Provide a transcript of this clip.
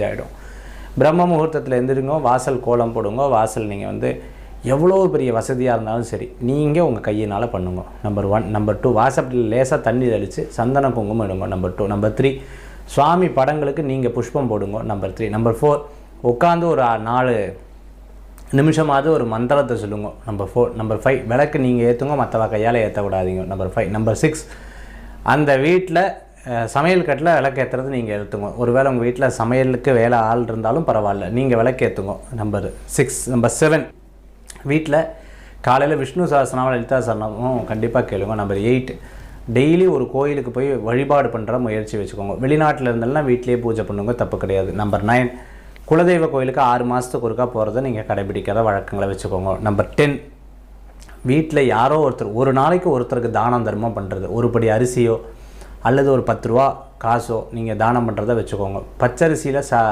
ஆகிடும். பிரம்ம முகூர்த்தத்தில் எந்திரிங்க, வாசல் கோலம் போடுங்க. வாசல் நீங்கள் வந்து எவ்வளோ பெரிய வசதியாக இருந்தாலும் சரி, நீங்கள் உங்கள் கையினால் பண்ணுங்க. நம்பர் 1. நம்பர் 2, வாசப்படியில் லேசாக தண்ணி தெளித்து சந்தன குங்குமம் இடுங்க. நம்பர் 2. நம்பர் 3, சுவாமி படங்களுக்கு நீங்கள் புஷ்பம் போடுங்க. நம்பர் 3. நம்பர் 4, உட்காந்து ஒரு 4 நிமிஷமாவது ஒரு மந்திரத்தை சொல்லுங்க. நம்பர் 4. நம்பர் 5, விளக்கு நீங்கள் ஏற்றுங்க, மற்றவ கையால் ஏற்றக்கூடாதீங்க. நம்பர் 5. நம்பர் 6, அந்த வீட்டில் சமையல் கட்டில் விளக்கு ஏற்றுறது நீங்கள் ஏற்றுங்க. ஒருவேளை உங்கள் வீட்டில் சமையலுக்கு வேலை ஆள் இருந்தாலும் பரவாயில்ல, நீங்கள் விளக்கு ஏற்றுங்க. நம்பர் 6. நம்பர் 7, வீட்டில் காலையில் விஷ்ணு சஹஸ்ரநாமம் லலிதா சஹஸ்ரநாமம் கண்டிப்பாக கேளுங்க. நம்பர் 8, டெய்லி ஒரு கோயிலுக்கு போய் வழிபாடு பண்ணுற முயற்சி வச்சுக்கோங்க. வெளிநாட்டில் இருந்தாலும் வீட்டிலேயே பூஜை பண்ணுங்க, தப்பு கிடையாது. நம்பர் 9, குலதெய்வ கோயிலுக்கு 6 மாதத்துக்கு ஒருக்கா போகிறத நீங்கள் கடைபிடிக்காத வழக்கங்களை வச்சுக்கோங்க. நம்பர் 10, வீட்டில் யாரோ ஒருத்தர் ஒரு நாளைக்கு ஒருத்தருக்கு தானம் தர்மம் பண்ணுறது, ஒரு படி அரிசியோ அல்லது ஒரு 10 ரூபா காசோ நீங்கள் தானம் பண்ணுறதை வச்சுக்கோங்க. பச்சரிசியில்